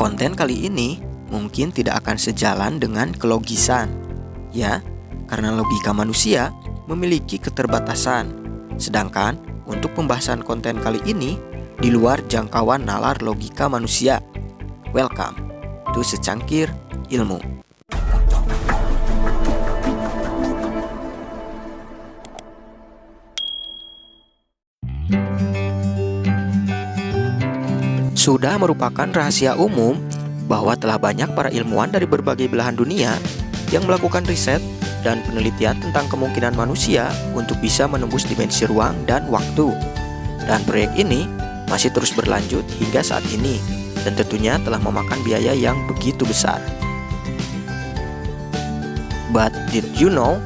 Konten kali ini mungkin tidak akan sejalan dengan kelogisan, ya, karena logika manusia memiliki keterbatasan. Sedangkan untuk pembahasan konten kali ini di luar jangkauan nalar logika manusia. Welcome to Secangkir Ilmu. Sudah merupakan rahasia umum bahwa telah banyak para ilmuwan dari berbagai belahan dunia yang melakukan riset dan penelitian tentang kemungkinan manusia untuk bisa menembus dimensi ruang dan waktu. Dan proyek ini masih terus berlanjut hingga saat ini dan tentunya telah memakan biaya yang begitu besar. But did you know,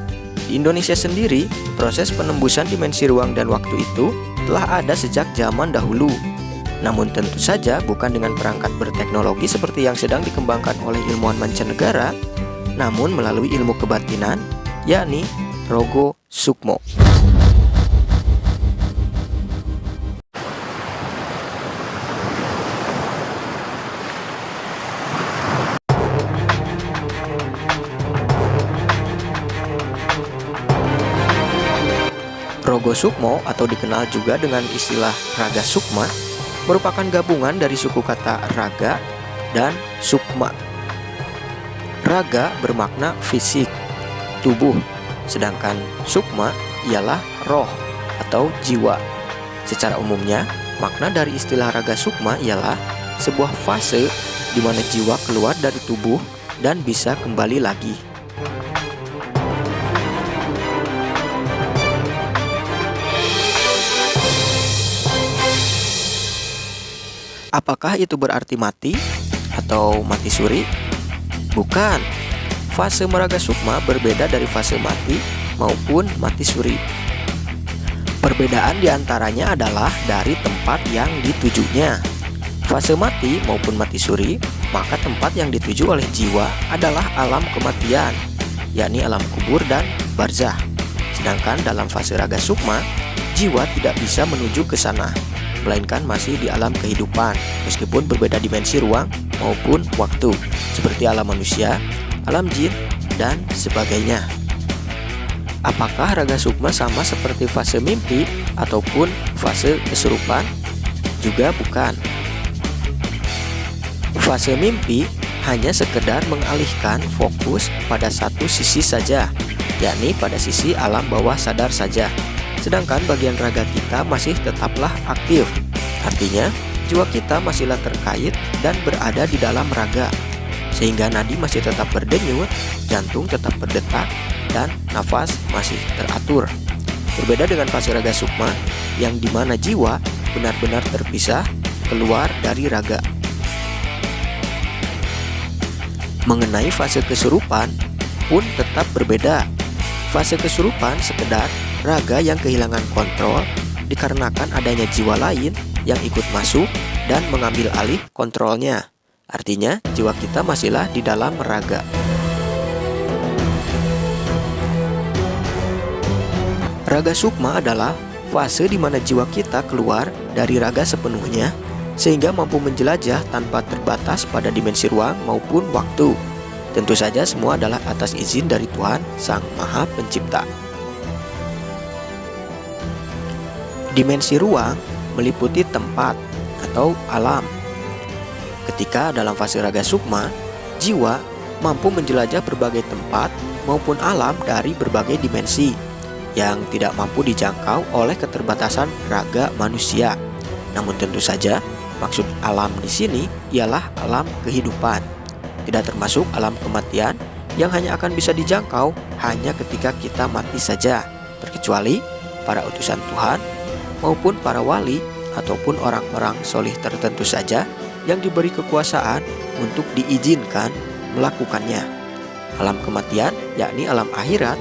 di Indonesia sendiri, proses penembusan dimensi ruang dan waktu itu telah ada sejak zaman dahulu. Namun tentu saja bukan dengan perangkat berteknologi seperti yang sedang dikembangkan oleh ilmuwan mancanegara, namun melalui ilmu kebatinan, yakni Rogo Sukmo. Rogo Sukmo atau dikenal juga dengan istilah Raga Sukma merupakan gabungan dari suku kata raga dan sukma. Raga bermakna fisik, tubuh, sedangkan sukma ialah roh atau jiwa. Secara umumnya, makna dari istilah raga sukma ialah sebuah fase di mana jiwa keluar dari tubuh dan bisa kembali lagi. Apakah itu berarti mati atau mati suri? Bukan. Fase meraga sukma berbeda dari fase mati maupun mati suri. Perbedaan diantaranya adalah dari tempat yang ditujunya. Fase mati maupun mati suri, maka tempat yang dituju oleh jiwa adalah alam kematian, yakni alam kubur dan barzah. Sedangkan dalam fase raga sukma, jiwa tidak bisa menuju ke sana, melainkan masih di alam kehidupan, meskipun berbeda dimensi ruang maupun waktu, seperti alam manusia, alam jin, dan sebagainya. Apakah raga sukma sama seperti fase mimpi ataupun fase kesurupan? Juga bukan. Fase mimpi hanya sekedar mengalihkan fokus pada satu sisi saja, yakni pada sisi alam bawah sadar saja. Sedangkan bagian raga kita masih tetaplah aktif. Artinya, jiwa kita masihlah terkait dan berada di dalam raga, sehingga nadi masih tetap berdenyut, jantung tetap berdetak, dan nafas masih teratur. Berbeda dengan fase raga sukma, yang dimana jiwa benar-benar terpisah keluar dari raga. Mengenai fase kesurupan pun tetap berbeda. Fase kesurupan sekedar raga yang kehilangan kontrol dikarenakan adanya jiwa lain yang ikut masuk dan mengambil alih kontrolnya. Artinya, jiwa kita masihlah di dalam raga. Raga sukma adalah fase di mana jiwa kita keluar dari raga sepenuhnya sehingga mampu menjelajah tanpa terbatas pada dimensi ruang maupun waktu. Tentu saja semua adalah atas izin dari Tuhan Sang Maha Pencipta. Dimensi ruang meliputi tempat atau alam. Ketika dalam fase raga sukma, jiwa mampu menjelajah berbagai tempat maupun alam dari berbagai dimensi yang tidak mampu dijangkau oleh keterbatasan raga manusia. Namun tentu saja maksud alam di sini ialah alam kehidupan, tidak termasuk alam kematian yang hanya akan bisa dijangkau hanya ketika kita mati saja, terkecuali para utusan Tuhan maupun para wali ataupun orang-orang solih tertentu saja yang diberi kekuasaan untuk diizinkan melakukannya. Alam kematian, yakni alam akhirat,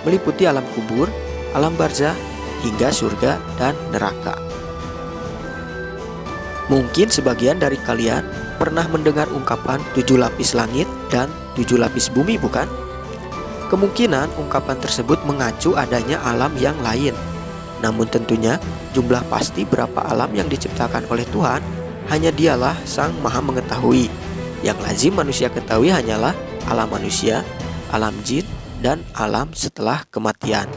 meliputi alam kubur, alam barzah, hingga surga dan neraka. Mungkin sebagian dari kalian pernah mendengar ungkapan 7 lapis langit dan 7 lapis bumi, bukan? Kemungkinan ungkapan tersebut mengacu adanya alam yang lain. Namun tentunya jumlah pasti berapa alam yang diciptakan oleh Tuhan hanya Dialah Sang Maha Mengetahui. Yang lazim manusia ketahui hanyalah alam manusia, alam jin, dan alam setelah kematian.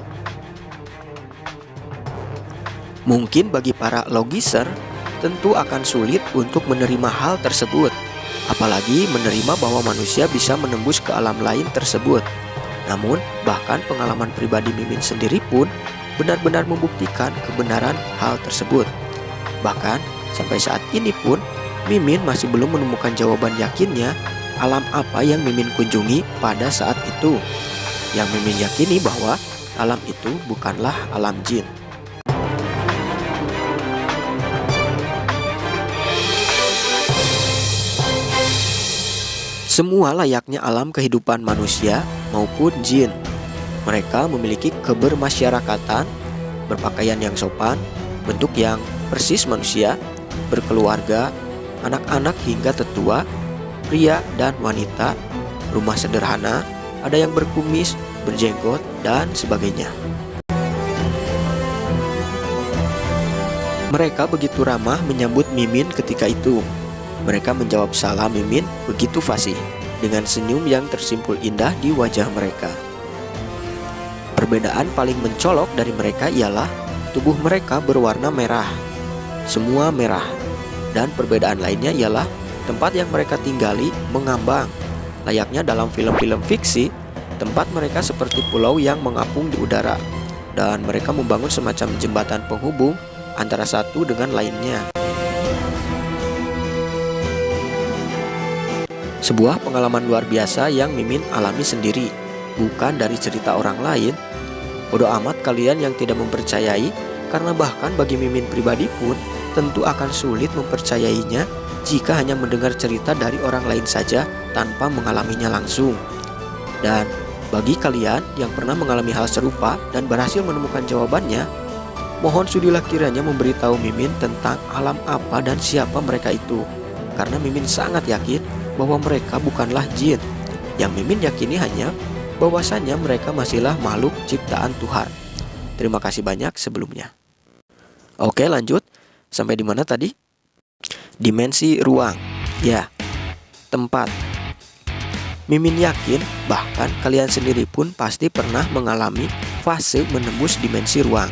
Mungkin bagi para logiser, tentu akan sulit untuk menerima hal tersebut, apalagi menerima bahwa manusia bisa menembus ke alam lain tersebut. Namun, bahkan pengalaman pribadi Mimin sendiri pun benar-benar membuktikan kebenaran hal tersebut. Bahkan, sampai saat ini pun, Mimin masih belum menemukan jawaban yakinnya alam apa yang Mimin kunjungi pada saat itu. Yang Mimin yakini bahwa alam itu bukanlah alam jin. Semua layaknya alam kehidupan manusia maupun jin. Mereka memiliki kebermasyarakatan, berpakaian yang sopan, bentuk yang persis manusia, berkeluarga, anak-anak hingga tetua, pria dan wanita, rumah sederhana, ada yang berkumis, berjenggot, dan sebagainya. Mereka begitu ramah menyambut Mimin ketika itu. Mereka menjawab salam Mimin begitu fasih, dengan senyum yang tersimpul indah di wajah mereka. Perbedaan paling mencolok dari mereka ialah tubuh mereka berwarna merah. Semua merah. Dan perbedaan lainnya ialah tempat yang mereka tinggali mengambang. Layaknya dalam film-film fiksi, tempat mereka seperti pulau yang mengapung di udara. Dan mereka membangun semacam jembatan penghubung antara satu dengan lainnya. Sebuah pengalaman luar biasa yang Mimin alami sendiri, bukan dari cerita orang lain. Bodoh amat kalian yang tidak mempercayai, karena bahkan bagi Mimin pribadi pun tentu akan sulit mempercayainya jika hanya mendengar cerita dari orang lain saja tanpa mengalaminya langsung. Dan bagi kalian yang pernah mengalami hal serupa dan berhasil menemukan jawabannya, mohon sudilah kiranya memberitahu Mimin tentang alam apa dan siapa mereka itu, karena Mimin sangat yakin bahwa mereka bukanlah jin. Yang Mimin yakini hanya bahwasannya mereka masihlah makhluk ciptaan Tuhan. Terima kasih banyak sebelumnya. Oke, lanjut. Sampai di mana tadi? Dimensi ruang. Ya, tempat. Mimin yakin bahkan kalian sendiri pun pasti pernah mengalami fase menembus dimensi ruang.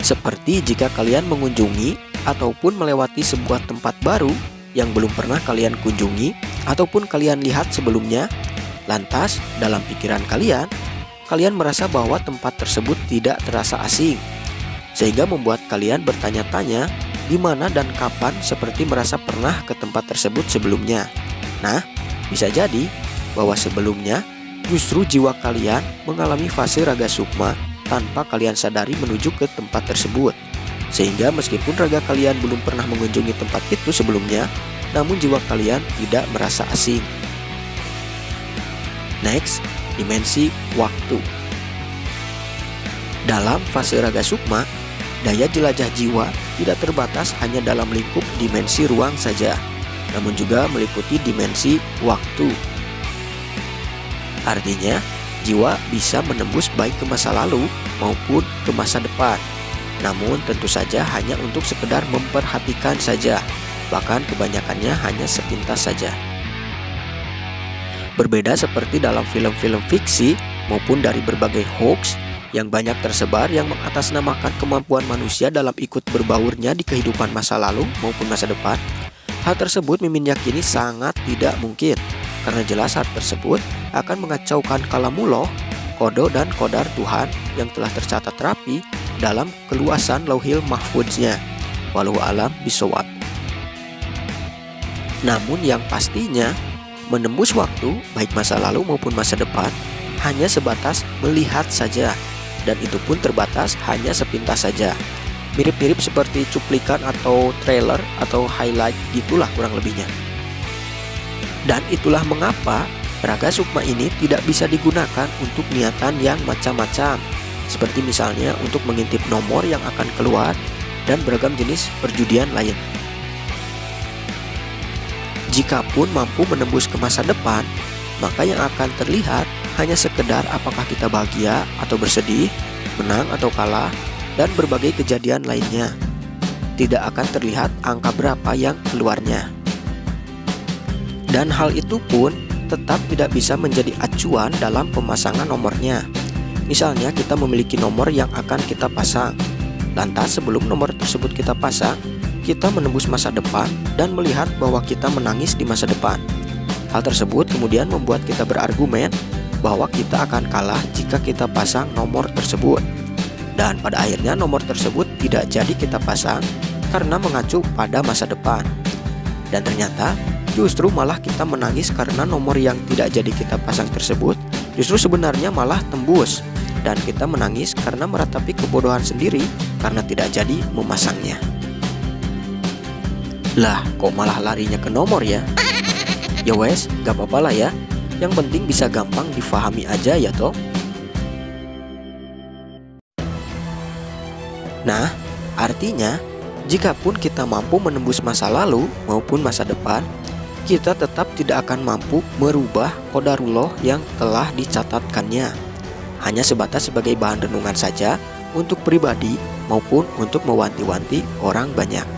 Seperti jika kalian mengunjungi ataupun melewati sebuah tempat baru yang belum pernah kalian kunjungi ataupun kalian lihat sebelumnya. Lantas, dalam pikiran kalian, kalian merasa bahwa tempat tersebut tidak terasa asing, sehingga membuat kalian bertanya-tanya di mana dan kapan seperti merasa pernah ke tempat tersebut sebelumnya. Nah, bisa jadi bahwa sebelumnya justru jiwa kalian mengalami fase raga sukma tanpa kalian sadari menuju ke tempat tersebut. Sehingga meskipun raga kalian belum pernah mengunjungi tempat itu sebelumnya, namun jiwa kalian tidak merasa asing. Next, dimensi waktu. Dalam fase raga sukma, daya jelajah jiwa tidak terbatas hanya dalam lingkup dimensi ruang saja, namun juga meliputi dimensi waktu. Artinya, jiwa bisa menembus baik ke masa lalu maupun ke masa depan. Namun tentu saja hanya untuk sekedar memperhatikan saja, bahkan kebanyakannya hanya sepintas saja. Berbeda seperti dalam film-film fiksi maupun dari berbagai hoax yang banyak tersebar yang mengatasnamakan kemampuan manusia dalam ikut berbaurnya di kehidupan masa lalu maupun masa depan. Hal tersebut Mimin yakini sangat tidak mungkin, karena jelas hal tersebut akan mengacaukan kalamuloh, kodo dan kodar Tuhan yang telah tercatat rapi dalam keluasan lauhil mahfuznya. Wallahu alam bisawab. Namun yang pastinya, menembus waktu baik masa lalu maupun masa depan hanya sebatas melihat saja, dan itu pun terbatas hanya sepintas saja. Mirip-mirip seperti cuplikan atau trailer atau highlight gitulah kurang lebihnya. Dan itulah mengapa raga sukma ini tidak bisa digunakan untuk niatan yang macam-macam, seperti misalnya untuk mengintip nomor yang akan keluar dan beragam jenis perjudian lain. Jikapun mampu menembus ke masa depan, maka yang akan terlihat hanya sekedar apakah kita bahagia atau bersedih, menang atau kalah, dan berbagai kejadian lainnya. Tidak akan terlihat angka berapa yang keluarnya. Dan hal itu pun tetap tidak bisa menjadi acuan dalam pemasangan nomornya. Misalnya kita memiliki nomor yang akan kita pasang. Lantas sebelum nomor tersebut kita pasang, kita menembus masa depan dan melihat bahwa kita menangis di masa depan. Hal tersebut kemudian membuat kita berargumen bahwa kita akan kalah jika kita pasang nomor tersebut. Dan pada akhirnya nomor tersebut tidak jadi kita pasang karena mengacu pada masa depan. Dan ternyata justru malah kita menangis karena nomor yang tidak jadi kita pasang tersebut justru sebenarnya malah tembus. Dan kita menangis karena meratapi kebodohan sendiri karena tidak jadi memasangnya. Lah, kok malah larinya ke nomor ya? Ya wes, gak apa-apa lah ya. Yang penting bisa gampang difahami aja ya toh. Nah, artinya jikapun kita mampu menembus masa lalu maupun masa depan, kita tetap tidak akan mampu merubah qadarullah yang telah dicatatkannya. Hanya sebatas sebagai bahan renungan saja untuk pribadi maupun untuk mewanti-wanti orang banyak.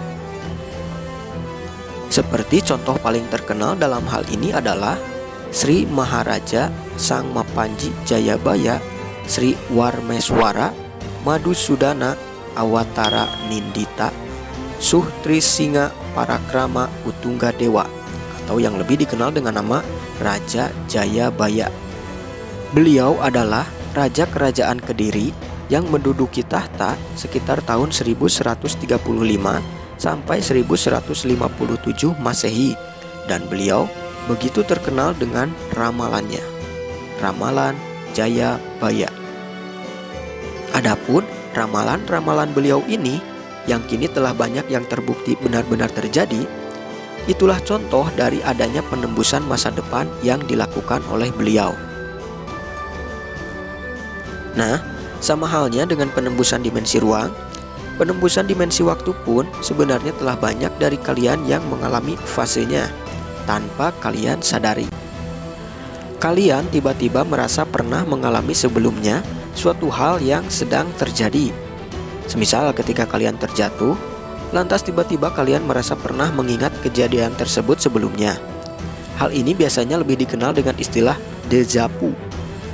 Seperti contoh paling terkenal dalam hal ini adalah Sri Maharaja Sang Mapanji Jayabaya Sri Warmeswara Madhusudana Awatara Nindita Suhtrisingha Parakrama Utungga Dewa, atau yang lebih dikenal dengan nama Raja Jayabaya. Beliau adalah Raja Kerajaan Kediri yang menduduki tahta sekitar tahun 1135 sampai 1157 Masehi, dan beliau begitu terkenal dengan ramalannya, Ramalan Jayabaya. Adapun ramalan-ramalan beliau ini yang kini telah banyak yang terbukti benar-benar terjadi, itulah contoh dari adanya penembusan masa depan yang dilakukan oleh beliau. Nah, sama halnya dengan penembusan dimensi ruang, penembusan dimensi waktu pun sebenarnya telah banyak dari kalian yang mengalami fasenya tanpa kalian sadari. Kalian tiba-tiba merasa pernah mengalami sebelumnya suatu hal yang sedang terjadi. Semisal ketika kalian terjatuh, lantas tiba-tiba kalian merasa pernah mengingat kejadian tersebut sebelumnya. Hal ini biasanya lebih dikenal dengan istilah déjà vu.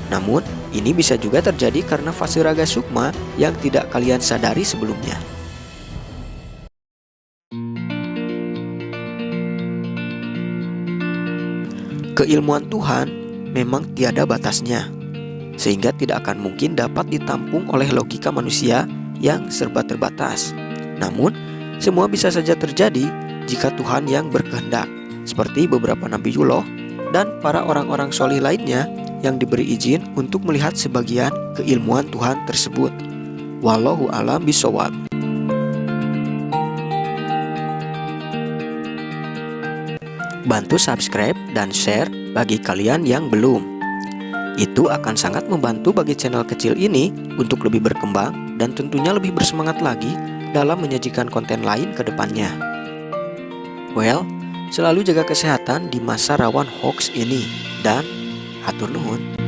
Namun, ini bisa juga terjadi karena fase raga sukma yang tidak kalian sadari sebelumnya. Keilmuan Tuhan memang tiada batasnya, sehingga tidak akan mungkin dapat ditampung oleh logika manusia yang serba terbatas. Namun, semua bisa saja terjadi jika Tuhan yang berkehendak, seperti beberapa Nabiullah dan para orang-orang solih lainnya yang diberi izin untuk melihat sebagian keilmuan Tuhan tersebut. Wallahu a'lam bishawab. Bantu subscribe dan share bagi kalian yang belum. Itu akan sangat membantu bagi channel kecil ini untuk lebih berkembang dan tentunya lebih bersemangat lagi dalam menyajikan konten lain ke depannya. Well, selalu jaga kesehatan di masa rawan hoax ini, dan hatur nuhun.